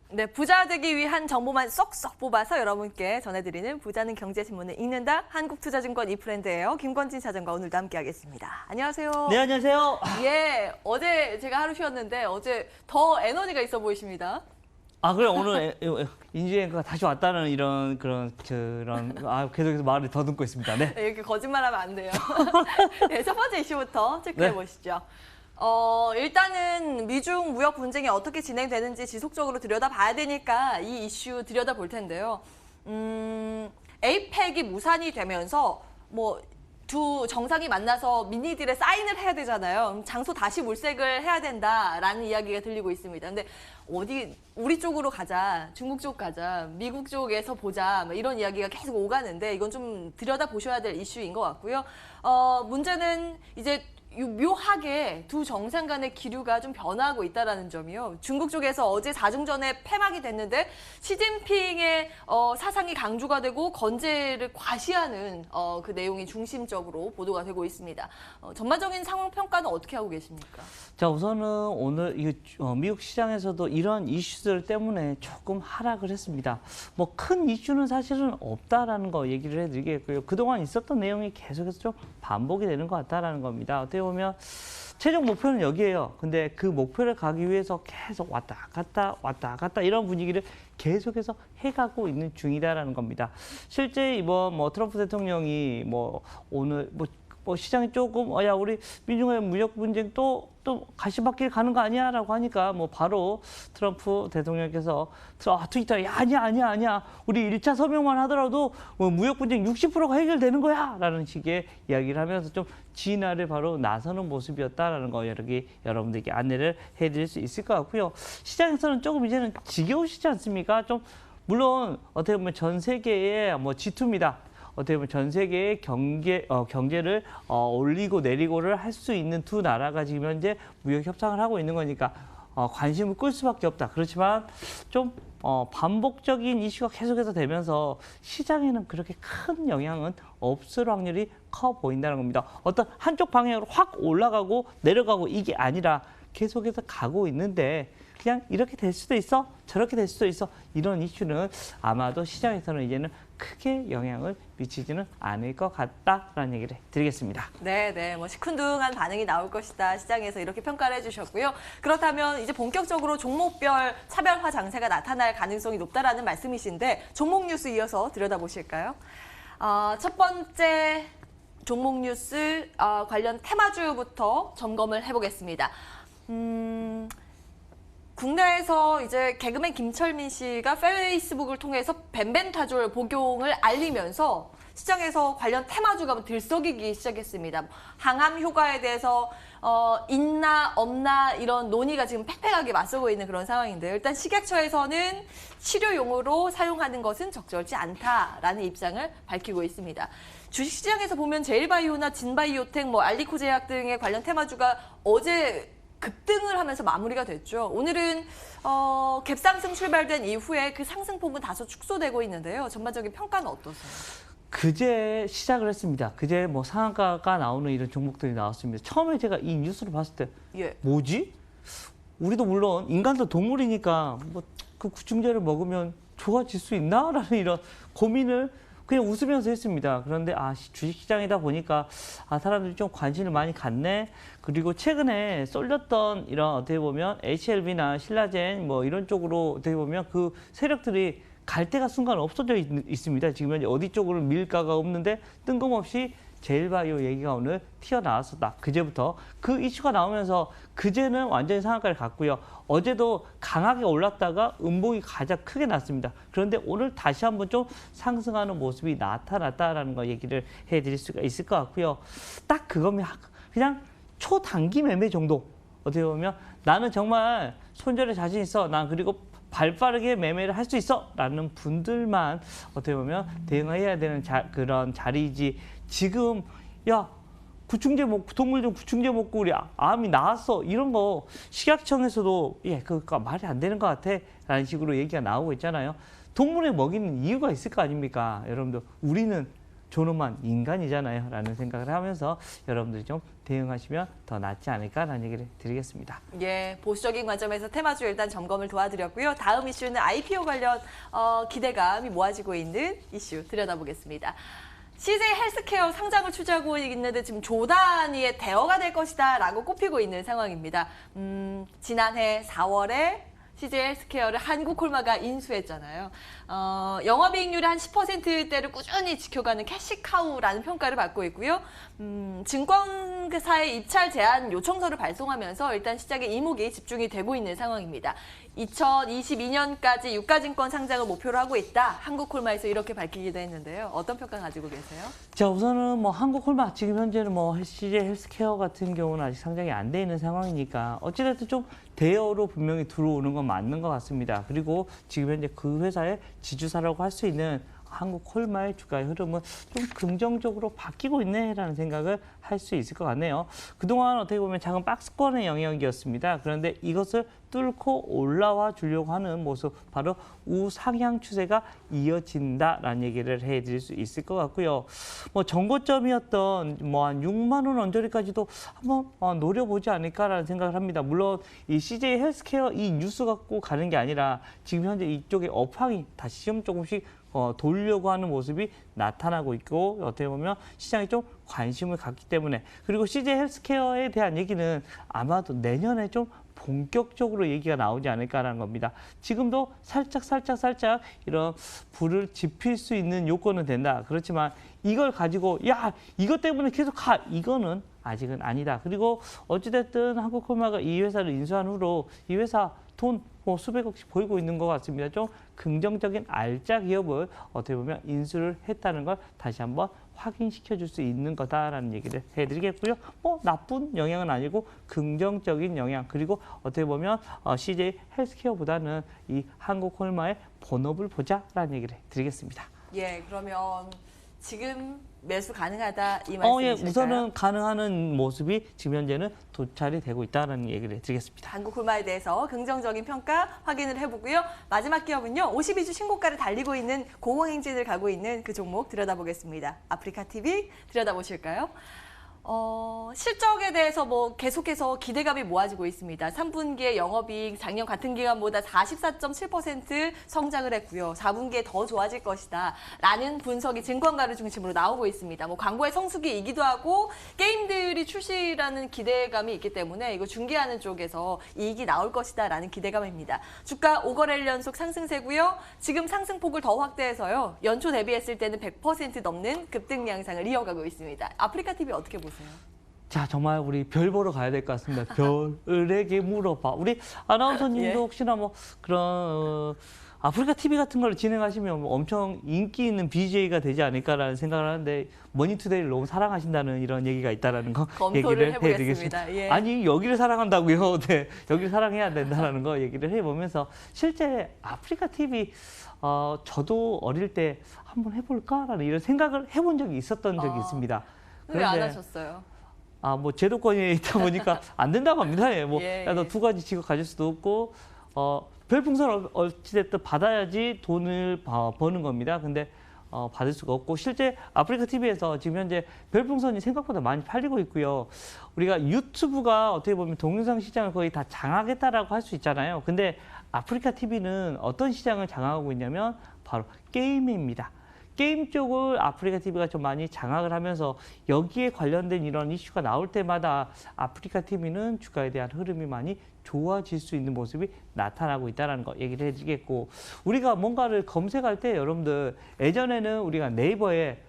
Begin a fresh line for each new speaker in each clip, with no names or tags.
네, 부자 되기 위한 정보만 쏙쏙 뽑아서 여러분께 전해드리는 부자는 경제신문을 읽는다. 한국투자증권 이프렌드예요. 김건진 차장과 오늘도 함께하겠습니다. 안녕하세요.
네, 안녕하세요.
예, 어제 제가 하루 쉬었는데 어제 더 에너지가 있어 보이십니다.
아, 그래 오늘 인지 앵커가 다시 왔다는 그런 계속해서 말을 더듬고 있습니다. 네.
네, 이렇게 거짓말하면 안 돼요. 네, 첫 번째 이슈부터 체크해 보시죠. 일단은 미중 무역 분쟁이 어떻게 진행되는지 지속적으로 들여다봐야 되니까 이 이슈 들여다볼 텐데요. 에이펙이 무산이 되면서 두 정상이 만나서 미니딜에 사인을 해야 되잖아요. 장소 다시 물색을 해야 된다라는 이야기가 들리고 있습니다. 근데 우리 쪽으로 가자, 중국 쪽 가자, 미국 쪽에서 보자, 이런 이야기가 계속 오가는데 이건 좀 들여다보셔야 될 이슈인 것 같고요. 문제는 이제 묘하게 두 정상 간의 기류가 좀 변화하고 있다는 점이요. 중국 쪽에서 어제 4중전에 패막이 됐는데 시진핑의 사상이 강조가 되고 건재를 과시하는 그 내용이 중심적으로 보도가 되고 있습니다. 전반적인 상황 평가는 어떻게 하고 계십니까?
자, 우선은 오늘 미국 시장에서도 이런 이슈들 때문에 조금 하락을 했습니다. 뭐 큰 이슈는 사실은 없다라는 거 얘기를 해드리겠고요. 그동안 있었던 내용이 계속해서 좀 반복이 되는 것 같다라는 겁니다. 어떻게 보면 최종 목표는 여기예요. 근데 그 목표를 가기 위해서 계속 왔다 갔다 이런 분위기를 계속해서 해가고 있는 중이다라는 겁니다. 실제 이번 트럼프 대통령이 오늘 시장이 조금 야 우리 미중의 무역 분쟁 또 가시밭길 가는 거 아니야라고 하니까 바로 트럼프 대통령께서 트위터에 아니야 우리 1차 서명만 하더라도 무역 분쟁 60%가 해결되는 거야라는 식의 이야기를 하면서 좀 진화를 바로 나서는 모습이었다라는 거 여러분들께 안내를 해드릴 수 있을 것 같고요. 시장에서는 조금 이제는 지겨우시지 않습니까? 좀 물론 어떻게 보면 전 세계의 G2입니다. 어떻게 보면 전 세계의 경제를 올리고 내리고를 할 수 있는 두 나라가 지금 현재 무역 협상을 하고 있는 거니까 관심을 끌 수밖에 없다. 그렇지만 좀 반복적인 이슈가 계속해서 되면서 시장에는 그렇게 큰 영향은 없을 확률이 커 보인다는 겁니다. 어떤 한쪽 방향으로 확 올라가고 내려가고 이게 아니라 계속해서 가고 있는데 그냥 이렇게 될 수도 있어, 저렇게 될 수도 있어 이런 이슈는 아마도 시장에서는 이제는 크게 영향을 미치지는 않을 것 같다라는 얘기를 드리겠습니다.
네, 시큰둥한 반응이 나올 것이다. 시장에서 이렇게 평가를 해주셨고요. 그렇다면 이제 본격적으로 종목별 차별화 장세가 나타날 가능성이 높다라는 말씀이신데 종목 뉴스 이어서 들여다보실까요? 첫 번째 종목 뉴스 관련 테마주부터 점검을 해보겠습니다. 국내에서 이제 개그맨 김철민 씨가 페이스북을 통해서 벤벤타졸 복용을 알리면서 시장에서 관련 테마주가 들썩이기 시작했습니다. 항암 효과에 대해서 있나 없나 이런 논의가 지금 팽팽하게 맞서고 있는 그런 상황인데요. 일단 식약처에서는 치료용으로 사용하는 것은 적절치 않다라는 입장을 밝히고 있습니다. 주식시장에서 보면 제일바이오나 진바이오텍, 알리코제약 등의 관련 테마주가 어제 급등을 하면서 마무리가 됐죠. 오늘은 갭상승 출발된 이후에 그 상승폭은 다소 축소되고 있는데요. 전반적인 평가는 어떠세요?
그제 시작을 했습니다. 그제 상한가가 나오는 이런 종목들이 나왔습니다. 처음에 제가 이 뉴스를 봤을 때 뭐지? 우리도 물론 인간도 동물이니까 그 구충제를 먹으면 좋아질 수 있나? 라는 이런 고민을 그냥 웃으면서 했습니다. 그런데 주식시장이다 보니까 사람들이 좀 관심을 많이 갖네. 그리고 최근에 쏠렸던 이런 어떻게 보면 HLB나 신라젠 이런 쪽으로 어떻게 보면 그 세력들이 갈 데가 순간 없어져 있습니다. 지금 현재 어디 쪽으로 밀가가 없는데 뜬금없이 제일바이오 얘기가 오늘 튀어나왔었다. 그제부터 그 이슈가 나오면서 그제는 완전히 상한가를 갔고요. 어제도 강하게 올랐다가 음봉이 가장 크게 났습니다. 그런데 오늘 다시 한번 좀 상승하는 모습이 나타났다라는 거 얘기를 해드릴 수가 있을 것 같고요. 딱 그거면 그냥 초단기 매매 정도. 어떻게 보면 나는 정말 손절에 자신 있어. 난 그리고 발빠르게 매매를 할 수 있어 라는 분들만 어떻게 보면 대응해야 되는 그런 자리이지. 지금 구충제 먹고 동물 좀 구충제 먹고 우리 암이 나았어 이런 거 식약청에서도 그거 말이 안 되는 것 같아 라는 식으로 얘기가 나오고 있잖아요. 동물에 먹이는 이유가 있을 거 아닙니까? 여러분들 우리는 존엄한 인간이잖아요 라는 생각을 하면서 여러분들이 좀 대응하시면 더 낫지 않을까라는 얘기를 드리겠습니다.
예, 보수적인 관점에서 테마주 일단 점검을 도와드렸고요. 다음 이슈는 IPO 관련 기대감이 모아지고 있는 이슈 들여다보겠습니다. CJ 헬스케어 상장을 추진하고 있는데 지금 조 단위의 대어가 될 것이다 라고 꼽히고 있는 상황입니다. 지난해 4월에 CJ 헬스케어를 한국콜마가 인수했잖아요. 영업이익률이 한 10%대를 꾸준히 지켜가는 캐시카우라는 평가를 받고 있고요. 증권사의 입찰 제한 요청서를 발송하면서 일단 시장의 이목이 집중이 되고 있는 상황입니다. 2022년까지 유가증권 상장을 목표로 하고 있다. 한국콜마에서 이렇게 밝히기도 했는데요. 어떤 평가 가지고 계세요?
자, 우선은 뭐 한국콜마 지금 현재는 뭐 CJ 헬스케어 같은 경우는 아직 상장이 안 돼 있는 상황이니까 어찌됐든 좀 대여로 분명히 들어오는 건 맞는 것 같습니다. 그리고 지금 현재 그 회사의 지주사라고 할 수 있는 한국콜마의 주가의 흐름은 좀 긍정적으로 바뀌고 있네라는 생각을 할 수 있을 것 같네요. 그동안 어떻게 보면 작은 박스권의 영역이었습니다. 그런데 이것을 뚫고 올라와 주려고 하는 모습, 바로 우상향 추세가 이어진다라는 얘기를 해드릴 수 있을 것 같고요. 뭐 전고점이었던 뭐 한 6만 원 언저리까지도 한번 노려보지 않을까라는 생각을 합니다. 물론 이 CJ 헬스케어 이 뉴스 갖고 가는 게 아니라 지금 현재 이쪽에 업황이 다시 좀 조금씩 돌려고 하는 모습이 나타나고 있고 어떻게 보면 시장이 좀 관심을 갖기 때문에, 그리고 CJ 헬스케어에 대한 얘기는 아마도 내년에 좀 본격적으로 얘기가 나오지 않을까라는 겁니다. 지금도 살짝 이런 불을 지필 수 있는 요건은 된다. 그렇지만 이걸 가지고 야 이것 때문에 계속 가, 이거는 아직은 아니다. 그리고 어찌됐든 한국콜마가 이 회사를 인수한 후로 이 회사 돈 수백억씩 벌고 있는 것 같습니다. 좀 긍정적인 알짜 기업을 어떻게 보면 인수를 했다는 걸 다시 한번 확인시켜 줄 수 있는 거다라는 얘기를 해드리겠고요. 뭐 나쁜 영향은 아니고 긍정적인 영향, 그리고 어떻게 보면 CJ 헬스케어보다는 이 한국콜마의 본업을 보자라는 얘기를 드리겠습니다.
예, 그러면 지금 매수 가능하다 이 말씀이실까요?
예, 우선은 가능한 모습이 지금 현재는 도찰이 되고 있다는 얘기를 드리겠습니다.
한국콜마에 대해서 긍정적인 평가 확인을 해보고요. 마지막 기업은요. 52주 신고가를 달리고 있는 공허행진을 가고 있는 그 종목 들여다보겠습니다. 아프리카TV 들여다보실까요? 실적에 대해서 뭐 계속해서 기대감이 모아지고 있습니다. 3분기에 영업이익 작년 같은 기간보다 44.7% 성장을 했고요. 4분기에 더 좋아질 것이다 라는 분석이 증권가를 중심으로 나오고 있습니다. 뭐 광고의 성수기이기도 하고 게임들이 출시라는 기대감이 있기 때문에 이거 중개하는 쪽에서 이익이 나올 것이다 라는 기대감입니다. 주가 5거래일 연속 상승세고요. 지금 상승폭을 더 확대해서요. 연초 대비했을 때는 100% 넘는 급등 양상을 이어가고 있습니다. 아프리카TV 어떻게 보세요?
자, 정말 우리 별 보러 가야 될 것 같습니다. 별에게 물어봐. 우리 아나운서님도
예.
혹시나 뭐 그런 아프리카 TV 같은 걸 진행하시면 뭐 엄청 인기 있는 BJ가 되지 않을까라는 생각을 하는데 머니투데이를 너무 사랑하신다는 이런 얘기가 있다라는 거
검토를
얘기를
해보겠습니다.
해드리겠습니다.
예.
아니 여기를 사랑한다고요? 네, 여기를 사랑해야 된다는 거 얘기를 해보면서 실제 아프리카 TV 저도 어릴 때 한번 해볼까라는 이런 생각을 해본 적이 있었던 적이 있습니다.
왜 안 하셨어요?
뭐 제도권에 있다 보니까 안 된다고 합니다. 예, 뭐
예,
야, 너 두 가지 직업 가질 수도 없고 별풍선 어찌됐든 받아야지 돈을 버는 겁니다. 근데 받을 수가 없고, 실제 아프리카 TV에서 지금 현재 별풍선이 생각보다 많이 팔리고 있고요. 우리가 유튜브가 어떻게 보면 동영상 시장을 거의 다 장악했다라고 할 수 있잖아요. 근데 아프리카 TV는 어떤 시장을 장악하고 있냐면 바로 게임입니다. 게임 쪽을 아프리카 TV가 좀 많이 장악을 하면서 여기에 관련된 이런 이슈가 나올 때마다 아프리카 TV는 주가에 대한 흐름이 많이 좋아질 수 있는 모습이 나타나고 있다는 거 얘기를 해드리겠고, 우리가 뭔가를 검색할 때 여러분들 예전에는 우리가 네이버에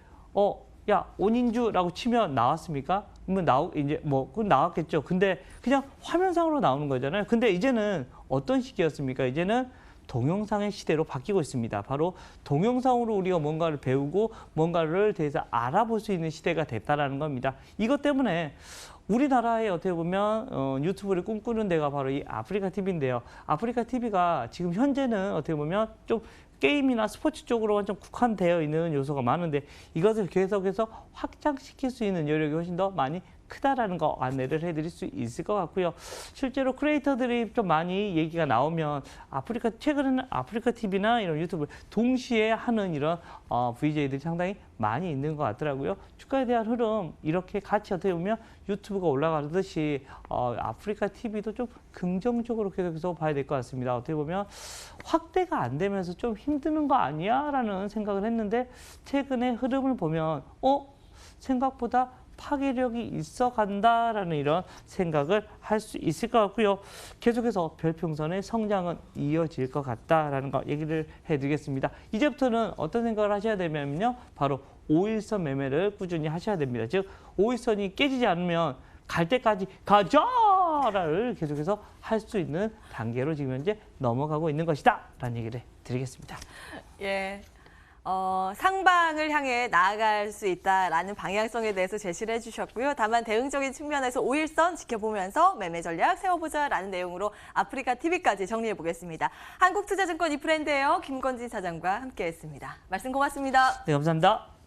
야 온인주라고 치면 나왔습니까? 그러면 이제 뭐 그건 나왔겠죠. 근데 그냥 화면상으로 나오는 거잖아요. 근데 이제는 어떤 시기였습니까? 이제는 동영상의 시대로 바뀌고 있습니다. 바로 동영상으로 우리가 뭔가를 배우고 뭔가를 대해서 알아볼 수 있는 시대가 됐다라는 겁니다. 이것 때문에 우리나라에 어떻게 보면 유튜브를 꿈꾸는 데가 바로 이 아프리카 TV인데요. 아프리카 TV가 지금 현재는 어떻게 보면 좀 게임이나 스포츠 쪽으로만 좀 국한되어 있는 요소가 많은데 이것을 계속해서 확장시킬 수 있는 여력이 훨씬 더 많이 크다라는 거 안내를 해드릴 수 있을 것 같고요. 실제로 크리에이터들이 좀 많이 얘기가 나오면 최근에는 아프리카 TV나 이런 유튜브 동시에 하는 이런 VJ들이 상당히 많이 있는 것 같더라고요. 주가에 대한 흐름 이렇게 같이 어떻게 보면 유튜브가 올라가듯이 아프리카 TV도 좀 긍정적으로 계속해서 봐야 될 것 같습니다. 어떻게 보면 확대가 안 되면서 좀 힘드는 거 아니야? 라는 생각을 했는데 최근에 흐름을 보면 생각보다 파괴력이 있어 간다라는 이런 생각을 할 수 있을 것 같고요. 계속해서 별풍선의 성장은 이어질 것 같다라는 거 얘기를 해드리겠습니다. 이제부터는 어떤 생각을 하셔야 되냐면요. 바로 5일선 매매를 꾸준히 하셔야 됩니다. 즉 5일선이 깨지지 않으면 갈 때까지 가자를 계속해서 할 수 있는 단계로 지금 현재 넘어가고 있는 것이다 라는 얘기를 드리겠습니다.
예. 상방을 향해 나아갈 수 있다라는 방향성에 대해서 제시를 해주셨고요. 다만 대응적인 측면에서 5일선 지켜보면서 매매 전략 세워보자라는 내용으로 아프리카 TV까지 정리해보겠습니다. 한국투자증권 이프랜드예요. 김건진 사장과 함께했습니다. 말씀 고맙습니다.
네, 감사합니다.